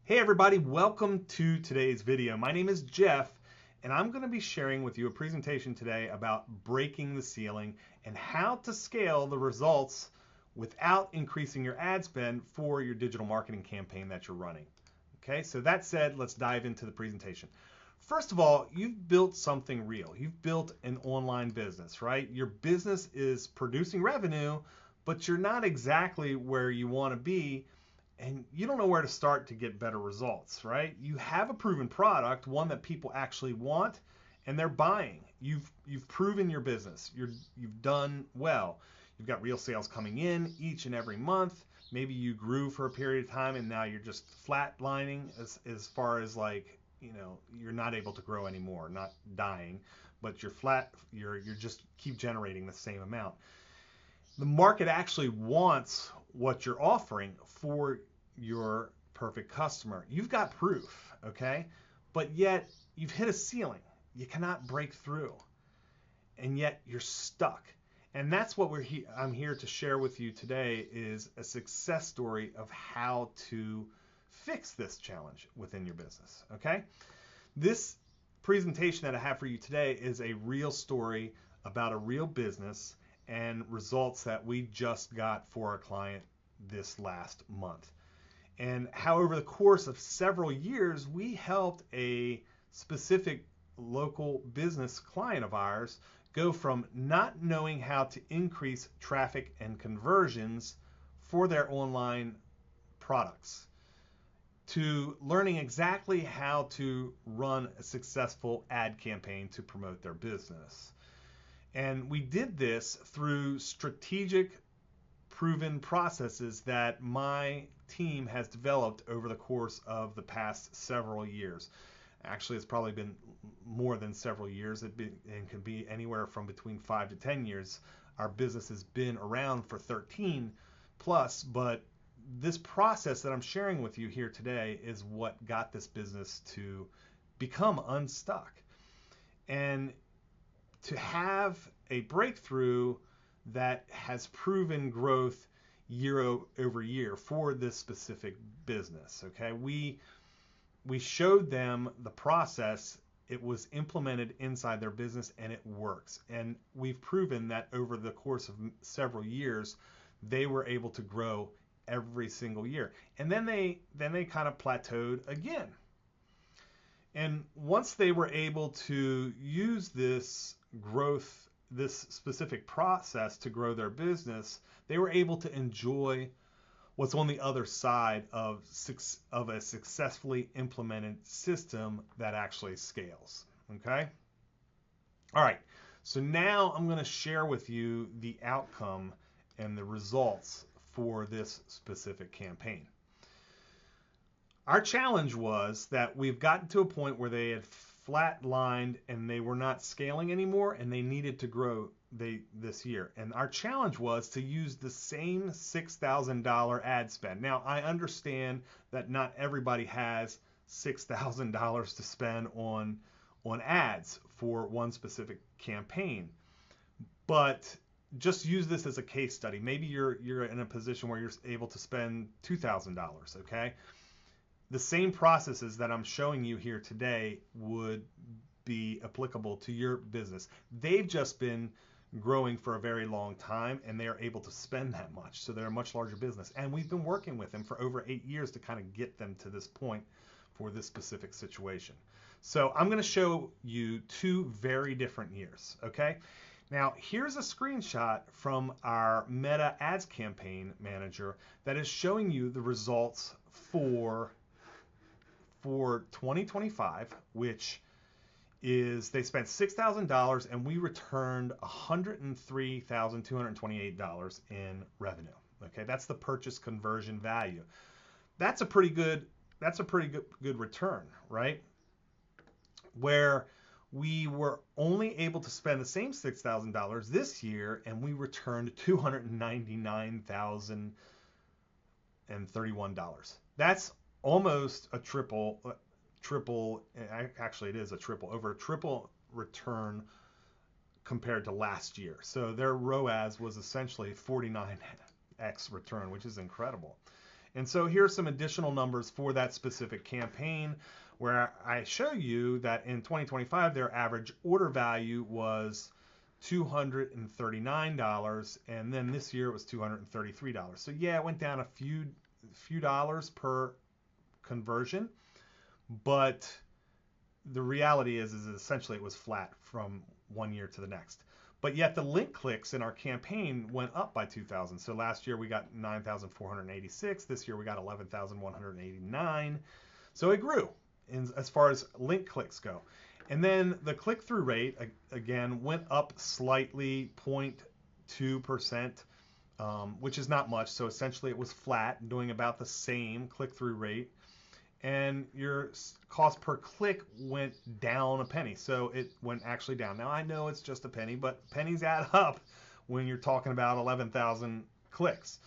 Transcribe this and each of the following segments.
Hey everybody, welcome to today's video. My name is Jeff, and I'm going to be sharing with you a presentation today about breaking the ceiling and how to scale the results without increasing your ad spend for your digital marketing campaign that you're running. Okay, so that said, let's dive into the presentation. First of all, you've built something real. You've built an online business, right? Your business is producing revenue, but you're not exactly where you want to be, and you don't know where to start to get better results, right? You have a proven product, one that people actually want, and they're buying. You've proven your business. You've done well. You've got real sales coming in each and every month. Maybe you grew for a period of time and now you're just flatlining as far as like, you're not able to grow anymore, not dying, but you're flat, you're just keep generating the same amount. The market actually wants what you're offering for your perfect customer. You've got proof, okay? But yet you've hit a ceiling. You cannot break through. And yet you're stuck. And that's what I'm here to share with you today, is a success story of how to fix this challenge within your business, okay? This presentation that I have for you today is a real story about a real business and results that we just got for a client this last month. And how over the course of several years, we helped a specific local business client of ours go from not knowing how to increase traffic and conversions for their online products to learning exactly how to run a successful ad campaign to promote their business. And we did this through strategic, proven processes that my team has developed over the course of the past several years. Actually, it's probably been more than several years. It can be anywhere from between 5 to 10 years. Our business has been around for 13 plus, but this process that I'm sharing with you here today is what got this business to become unstuck. And to have a breakthrough that has proven growth year over year for this specific business. Okay, we showed them the process. It was implemented inside their business and it works. And we've proven that over the course of several years, they were able to grow every single year. And then they kind of plateaued again. And once they were able to use this growth, this specific process to grow their business, they were able to enjoy what's on the other side of a successfully implemented system that actually scales. Okay? All right. So now I'm going to share with you the outcome and the results for this specific campaign. Our challenge was that we've gotten to a point where they had flatlined and they were not scaling anymore, and they needed to grow this year. And our challenge was to use the same $6,000 ad spend. Now, I understand that not everybody has $6,000 to spend on ads for one specific campaign, but just use this as a case study. Maybe you're in a position where you're able to spend $2,000, okay? The same processes that I'm showing you here today would be applicable to your business. They've just been growing for a very long time and they are able to spend that much. So they're a much larger business. And we've been working with them for over 8 years to kind of get them to this point for this specific situation. So I'm going to show you 2 very different years, okay? Now, here's a screenshot from our Meta Ads Campaign Manager that is showing you the results for 2025, which is they spent $6,000 and we returned $103,228 in revenue. Okay, that's the purchase conversion value. That's a pretty good return, right? Where we were only able to spend the same $6,000 this year and we returned $299,031. That's almost a triple, actually it is a triple, over a triple return compared to last year. So their ROAS was essentially 49x return, which is incredible. And so here's some additional numbers for that specific campaign, where I show you that in 2025, their average order value was $239, and then this year it was $233. So yeah, it went down a few dollars per conversion, but the reality is essentially it was flat from one year to the next. But yet the link clicks in our campaign went up by 2,000. So last year we got 9,486. This year we got 11,189. So it grew as far as link clicks go. And then the click-through rate, again, went up slightly, 0.2%, which is not much. So essentially it was flat, doing about the same click-through rate. And your cost per click went down a penny. So it went actually down. Now I know it's just a penny, but pennies add up when you're talking about 11,000 clicks.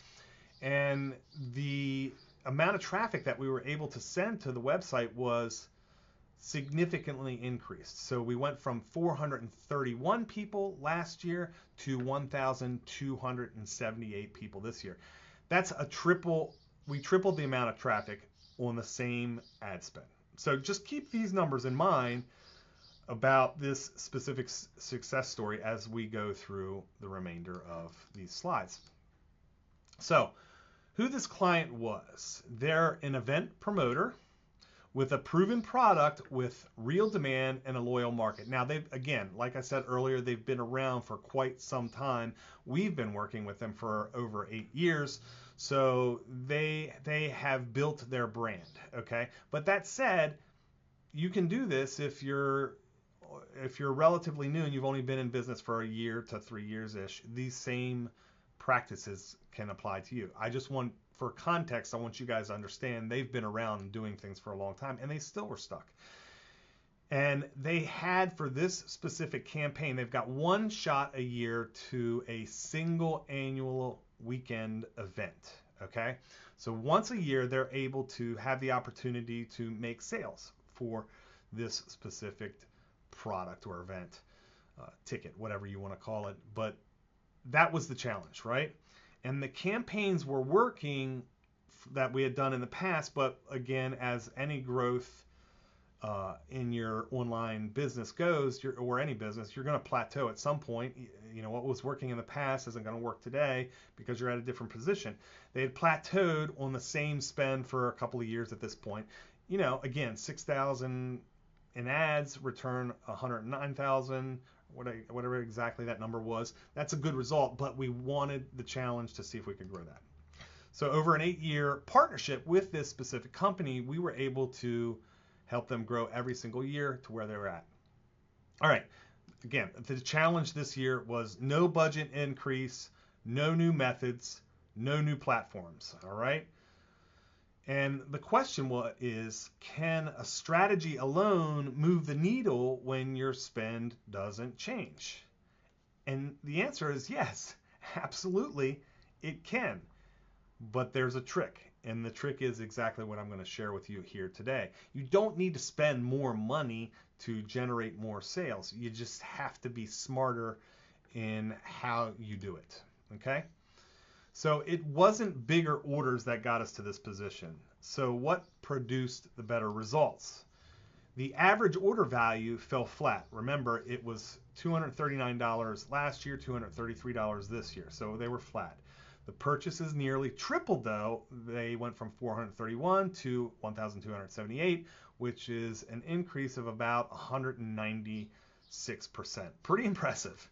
And the amount of traffic that we were able to send to the website was significantly increased. So we went from 431 people last year to 1,278 people this year. That's we tripled the amount of traffic on the same ad spend. So just keep these numbers in mind about this specific success story as we go through the remainder of these slides. So who this client was: they're an event promoter with a proven product with real demand and a loyal market. Now they've, again, like I said earlier, they've been around for quite some time. We've been working with them for over 8 years. So they have built their brand, okay? But that said, you can do this if you're relatively new and you've only been in business for a year to 3 years-ish. These same practices can apply to you. For context, I want you guys to understand they've been around doing things for a long time and they still were stuck. And they had, for this specific campaign, they've got one shot a year to a single annual weekend event, okay? So once a year, they're able to have the opportunity to make sales for this specific product or event, ticket, whatever you want to call it. But that was the challenge, right? And the campaigns were working that we had done in the past, but again, as any growth in your online business goes, or any business, you're going to plateau at some point. You know, what was working in the past isn't going to work today because you're at a different position. They had plateaued on the same spend for a couple of years at this point. You know, again, 6,000 in ads, return 109,000, whatever exactly that number was. That's a good result, but we wanted the challenge to see if we could grow that. So over an 8-year partnership with this specific company, we were able to help them grow every single year to where they were at. All right, again, the challenge this year was no budget increase, no new methods, no new platforms, all right? And the question is, can a strategy alone move the needle when your spend doesn't change? And the answer is yes, absolutely, it can. But there's a trick. And the trick is exactly what I'm going to share with you here today. You don't need to spend more money to generate more sales. You just have to be smarter in how you do it, okay? So it wasn't bigger orders that got us to this position. So what produced the better results? The average order value fell flat. Remember, it was $239 last year, $233 this year. So they were flat. The purchases nearly tripled, though. They went from 431 to 1,278, which is an increase of about 196%. Pretty impressive.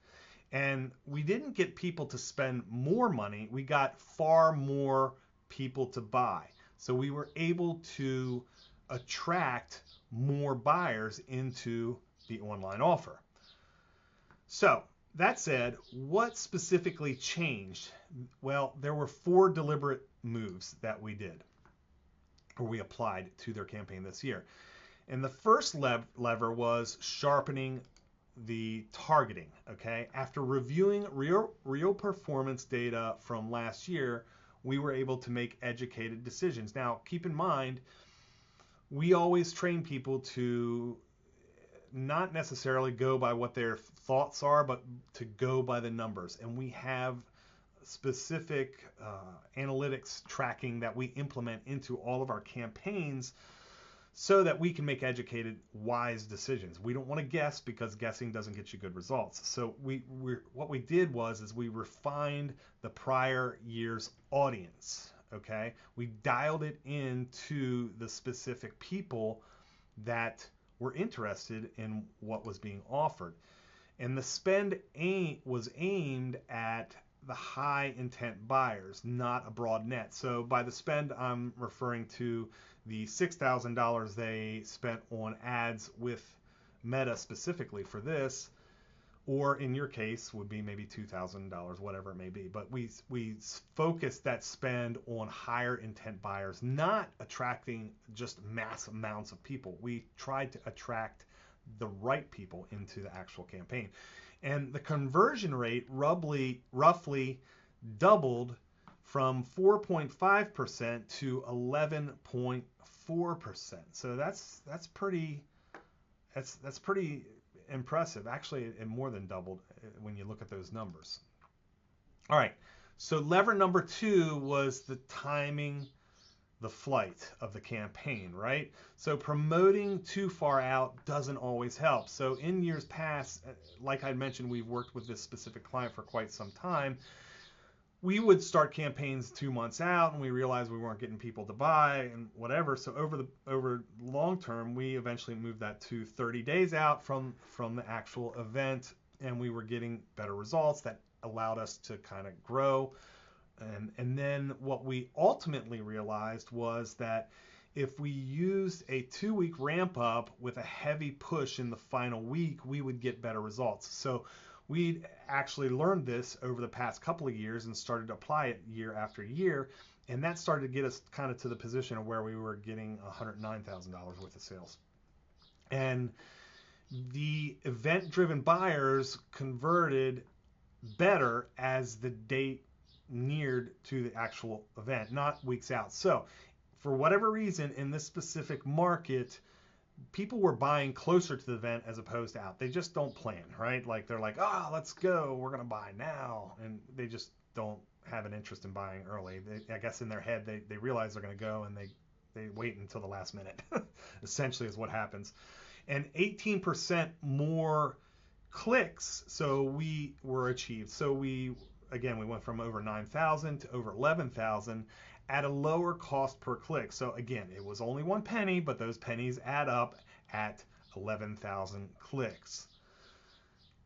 And we didn't get people to spend more money. We got far more people to buy. So we were able to attract more buyers into the online offer. So that said, what specifically changed? Well, there were 4 deliberate moves that we did, or we applied to their campaign this year. And the first lever was sharpening the targeting, okay? After reviewing real performance data from last year, we were able to make educated decisions. Now, keep in mind, we always train people to not necessarily go by what their thoughts are, but to go by the numbers. And we have specific analytics tracking that we implement into all of our campaigns so that we can make educated, wise decisions. We don't want to guess because guessing doesn't get you good results. So what we did was we refined the prior year's audience. Okay, we dialed it into the specific people that were interested in what was being offered, and the spend was aimed at the high intent buyers, not a broad net. So by the spend, I'm referring to the $6,000 they spent on ads with Meta specifically for this, or in your case would be maybe $2,000, whatever it may be. But we focused that spend on higher intent buyers, not attracting just mass amounts of people. We tried to attract the right people into the actual campaign. And the conversion rate roughly doubled from 4.5% to 11.4%. So that's pretty impressive. Actually, it more than doubled when you look at those numbers. All right. So lever number 2 was the timing, the flight of the campaign, right? So promoting too far out doesn't always help. So in years past, like I mentioned, we've worked with this specific client for quite some time. We would start campaigns 2 months out, and we realized we weren't getting people to buy and whatever. So over long term, we eventually moved that to 30 days out from the actual event, and we were getting better results that allowed us to kind of grow. And then what we ultimately realized was that if we used a 2-week ramp up with a heavy push in the final week, we would get better results. So we actually learned this over the past couple of years and started to apply it year after year. And that started to get us kind of to the position of where we were getting $109,000 worth of sales. And the event-driven buyers converted better as the date neared to the actual event, not weeks out. So for whatever reason in this specific market, people were buying closer to the event as opposed to out. They just don't plan, right? Like they're like, oh, let's go, we're gonna buy now, and they just don't have an interest in buying early. I guess in their head they realize they're gonna go, and they wait until the last minute. Essentially is what happens. And 18% more clicks so we were achieved. So we went from over 9,000 to over 11,000 at a lower cost per click. So again, it was only 1 penny, but those pennies add up at 11,000 clicks.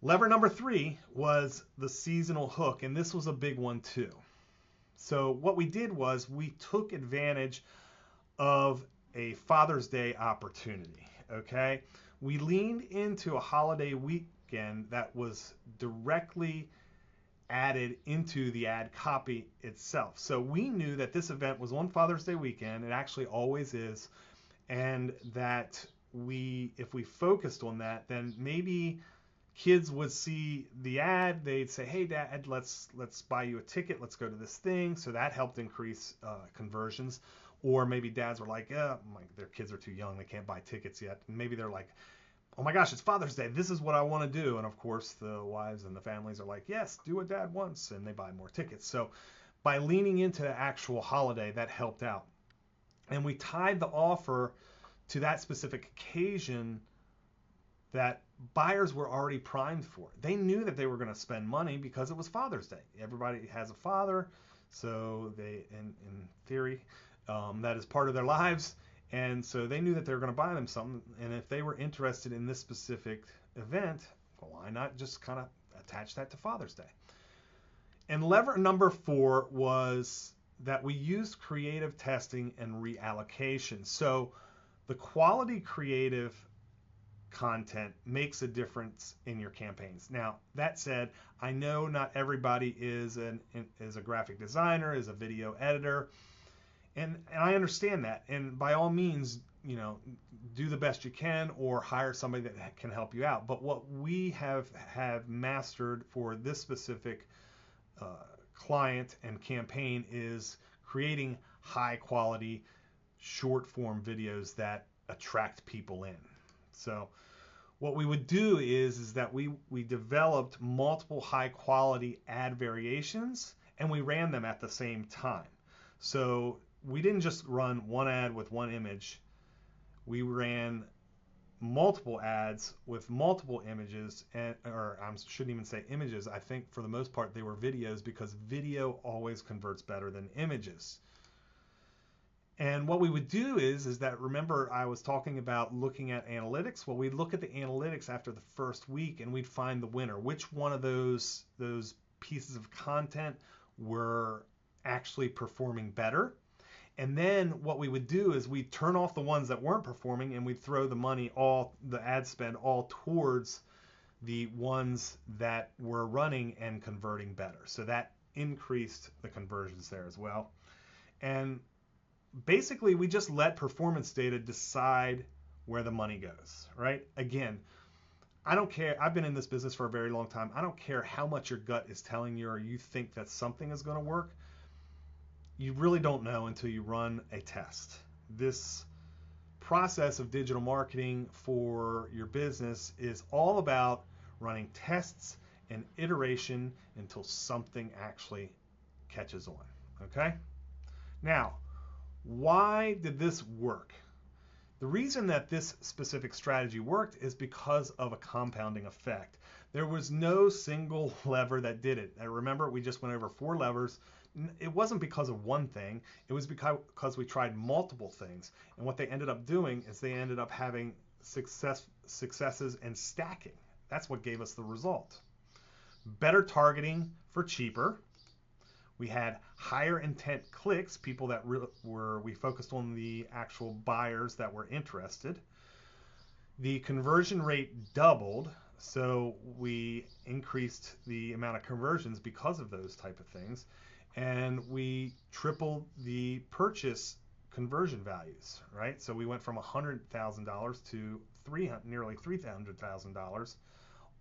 Lever number 3 was the seasonal hook, and this was a big one too. So what we did was we took advantage of a Father's Day opportunity, okay? We leaned into a holiday weekend that was directly added into the ad copy itself. So we knew that this event was on Father's Day weekend. It actually always is. And that if we focused on that, then maybe kids would see the ad. They'd say, hey, Dad, let's buy you a ticket. Let's go to this thing. So that helped increase conversions. Or maybe dads were like, yeah, their kids are too young. They can't buy tickets yet. And maybe they're like, oh my gosh, it's Father's Day. This is what I want to do. And of course, the wives and the families are like, yes, do what Dad wants. And they buy more tickets. So by leaning into the actual holiday, that helped out. And we tied the offer to that specific occasion that buyers were already primed for. They knew that they were going to spend money because it was Father's Day. Everybody has a father. So they, in theory, that is part of their lives. And so they knew that they were going to buy them something. And if they were interested in this specific event, well, why not just kind of attach that to Father's Day? And lever number 4 was that we used creative testing and reallocation. So the quality creative content makes a difference in your campaigns. Now, that said, I know not everybody is a graphic designer, is a video editor. And I understand that, and by all means, do the best you can or hire somebody that can help you out. But what we have mastered for this specific client and campaign is creating high quality short form videos that attract people in. So what we would do is that we developed multiple high quality ad variations, and we ran them at the same time. So we didn't just run one ad with one image. We ran multiple ads with multiple images, or I shouldn't even say images. I think for the most part they were videos, because video always converts better than images. And what we would do is that, remember I was talking about looking at analytics? Well, we'd look at the analytics after the first week and we'd find the winner. Which one of those pieces of content were actually performing better? And then what we would do is we'd turn off the ones that weren't performing, and we'd throw the money, the ad spend, all towards the ones that were running and converting better. So that increased the conversions there as well. And basically we just let performance data decide where the money goes, right? Again, I don't care. I've been in this business for a very long time. I don't care how much your gut is telling you or you think that something is going to work. You really don't know until you run a test. This process of digital marketing for your business is all about running tests and iteration until something actually catches on, okay? Now, why did this work? The reason that this specific strategy worked is because of a compounding effect. There was no single lever that did it. I remember we just went over 4 levers. It wasn't because of one thing. It was because we tried multiple things. And what they ended up doing is they ended up having successes and stacking. That's what gave us the result. Better targeting for cheaper. We had higher intent clicks, people that we focused on the actual buyers that were interested. The conversion rate doubled, so we increased the amount of conversions because of those type of things. And we tripled the purchase conversion values, right? So we went from $100,000 to nearly $300,000,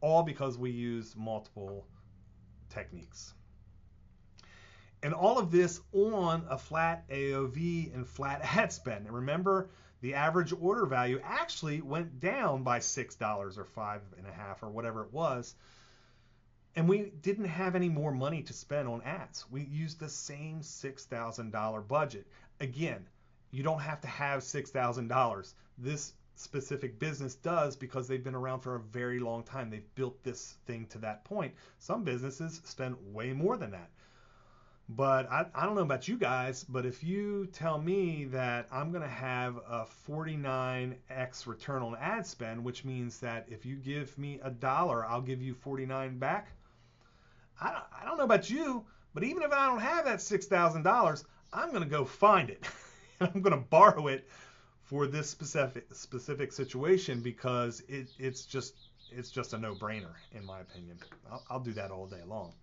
all because we used multiple techniques. And all of this on a flat AOV and flat ad spend. And remember, the average order value actually went down by $6 or $5.50 or whatever it was. And we didn't have any more money to spend on ads. We used the same $6,000 budget. Again, you don't have to have $6,000. This specific business does, because they've been around for a very long time. They've built this thing to that point. Some businesses spend way more than that. But I don't know about you guys, but if you tell me that I'm going to have a 49x return on ad spend, which means that if you give me $1, I'll give you 49 back. I don't know about you, but even if I don't have that $6,000, I'm going to go find it. I'm going to borrow it for this specific situation, because it's just a no-brainer in my opinion. I'll do that all day long.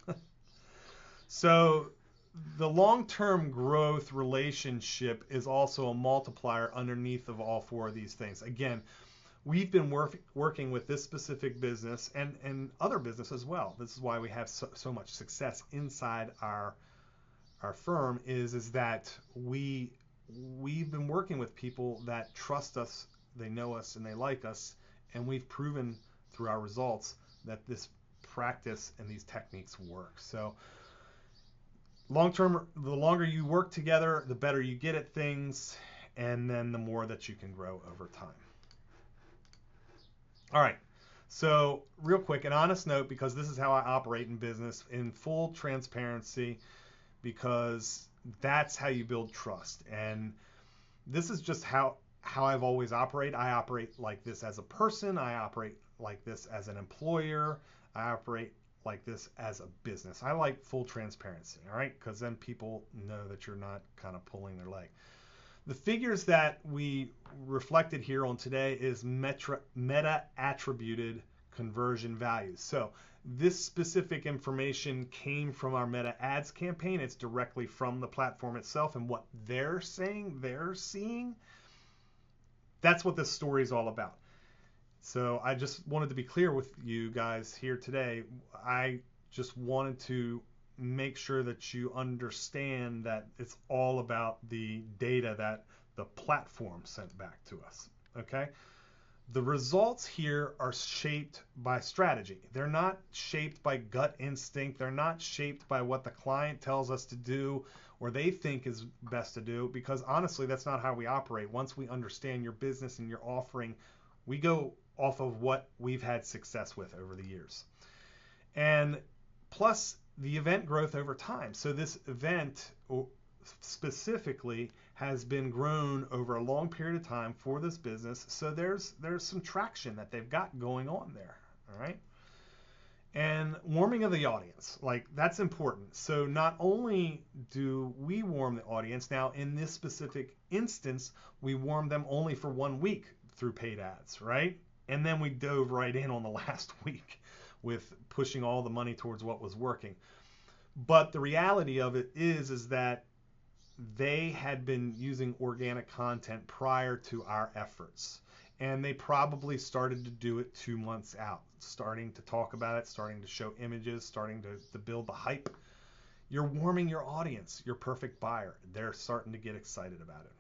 So the long-term growth relationship is also a multiplier underneath of all 4 of these things. Again, we've been working with this specific business and other business as well. This is why we have so much success inside our firm, is that we've been working with people that trust us, they know us, and they like us, and we've proven through our results that this practice and these techniques work. So long term, the longer you work together, the better you get at things, and then the more that you can grow over time. All right, so real quick, an honest note, because this is how I operate in business, in full transparency, because that's how you build trust. And this is just how I've always operated. I operate like this as a person. I operate like this as an employer. I operate like this as a business. I like full transparency, all right? Because then people know that you're not kind of pulling their leg. The figures that we reflected here on today is meta-attributed conversion values. So this specific information came from our Meta Ads campaign. It's directly from the platform itself, and what they're saying, they're seeing, that's what this story is all about. So I just wanted to be clear with you guys here today. I just wanted to make sure that you understand that it's all about the data that the platform sent back to us, okay? The results here are shaped by strategy. They're not shaped by gut instinct. They're not shaped by what the client tells us to do or they think is best to do, because honestly, that's not how we operate. Once we understand your business and your offering, we go off of what we've had success with over the years. And plus the event growth over time. So this event specifically has been grown over a long period of time for this business. So there's some traction that they've got going on there. All right. And warming of the audience, like that's important. So not only do we warm the audience, now in this specific instance, we warmed them only for 1 week through paid ads, right? And then we dove right in on the last week with pushing all the money towards what was working. But the reality of it is that they had been using organic content prior to our efforts. And they probably started to do it 2 months out, starting to talk about it, starting to show images, starting to build the hype. You're warming your audience, your perfect buyer. They're starting to get excited about it.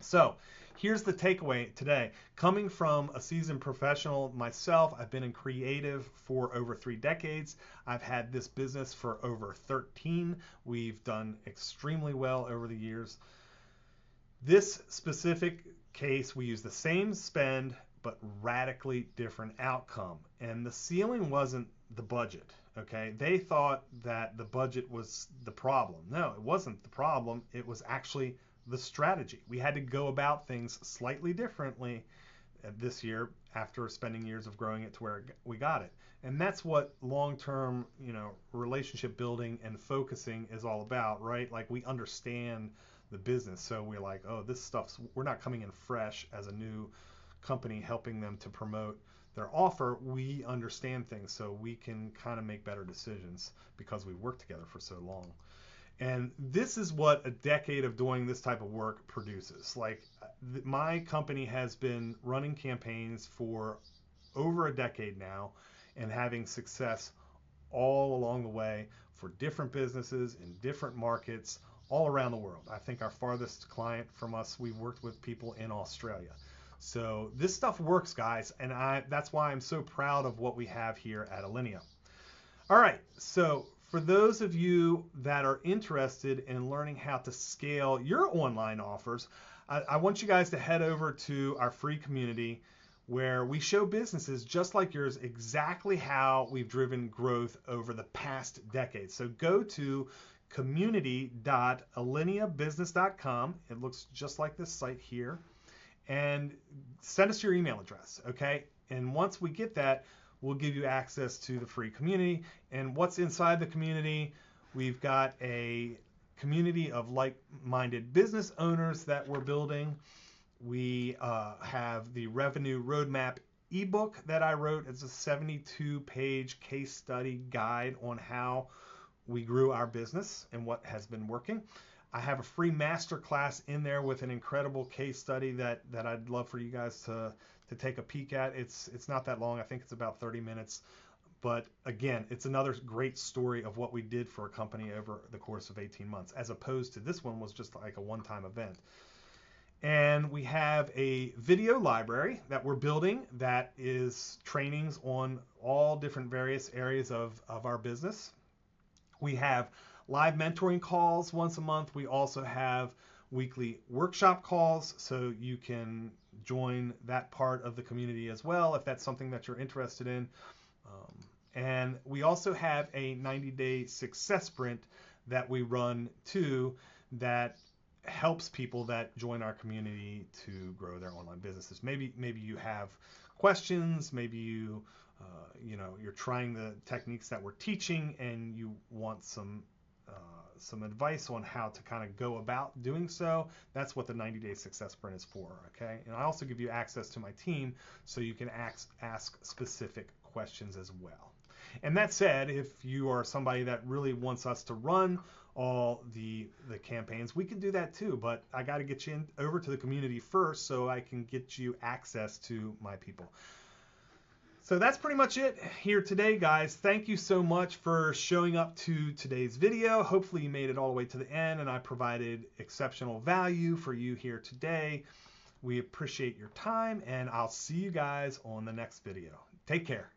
So here's the takeaway today. Coming from a seasoned professional myself, I've been in creative for over 3 decades. I've had this business for over 13. We've done extremely well over the years. This specific case, we use the same spend, but radically different outcome. And the ceiling wasn't the budget, okay? They thought that the budget was the problem. No, it wasn't the problem. It was actually the strategy. We had to go about things slightly differently this year after spending years of growing it to where we got it. And that's what long-term, relationship building and focusing is all about, right? Like we understand the business. So we're like, oh, this stuff's, we're not coming in fresh as a new company helping them to promote their offer. We understand things, so we can kind of make better decisions because we've worked together for so long. And this is what a decade of doing this type of work produces. Like my company has been running campaigns for over a decade now and having success all along the way for different businesses in different markets all around the world. I think our farthest client from us, we've worked with people in Australia. So this stuff works, guys, and that's why I'm so proud of what we have here at Alinea. All right, so for those of you that are interested in learning how to scale your online offers, I want you guys to head over to our free community where we show businesses just like yours exactly how we've driven growth over the past decade. So go to community.alineabusiness.com. It looks just like this site here. And send us your email address, okay? And once we get that, we'll give you access to the free community. And what's inside the community? We've got a community of like-minded business owners that we're building. We have the Revenue Roadmap ebook that I wrote. It's a 72-page case study guide on how we grew our business and what has been working. I have a free masterclass in there with an incredible case study that I'd love for you guys to take a peek at. It's not that long. I think it's about 30 minutes. But again, it's another great story of what we did for a company over the course of 18 months, as opposed to this one was just like a one-time event. And we have a video library that we're building that is trainings on all different various areas of our business. We have live mentoring calls once a month. We also have weekly workshop calls, so you can join that part of the community as well if that's something that you're interested in. And we also have a 90-day success sprint that we run too that helps people that join our community to grow their online businesses. Maybe you have questions, maybe you're trying the techniques that we're teaching and you want some advice on how to kind of go about doing so. That's what the 90-day success sprint is for, okay? And I also give you access to my team so you can ask specific questions as well. And that said, if you are somebody that really wants us to run all the campaigns, we can do that too, but I got to get you over to the community first so I can get you access to my people. So that's pretty much it here today, guys. Thank you so much for showing up to today's video. Hopefully you made it all the way to the end and I provided exceptional value for you here today. We appreciate your time, and I'll see you guys on the next video. Take care.